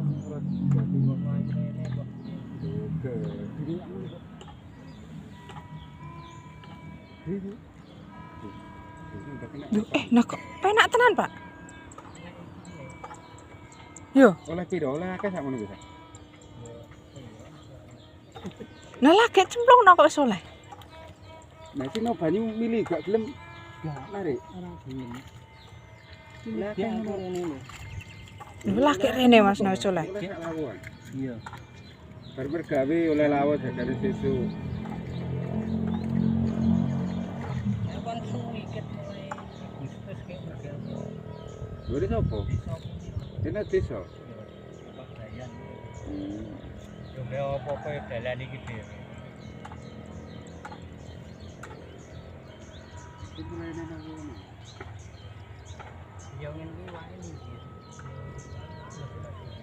Terus jadi wong rene kok. Oke. Ini Duh, nah kok penak tenan, Pak? Yo, oleh piro oleh akeh sak ngono bisa. nah lagi cemplung no kok soleh. Nah iki no banyu mili gak gelem narik. Ora gelem. Lah kan rene lho. Lho lagi rene Mas no soleh. Oleh sak lawon. Iya. Bar mergawe oleh lawon dadane sesuk. Kon suwi ket mulai Agustus kayak mergawe. Lho sapa? Dene desa. Pagdayan. Yo apa-apa ya dalan iki dhewe. Iki mulai nang ngono. Yo ngene wae iki.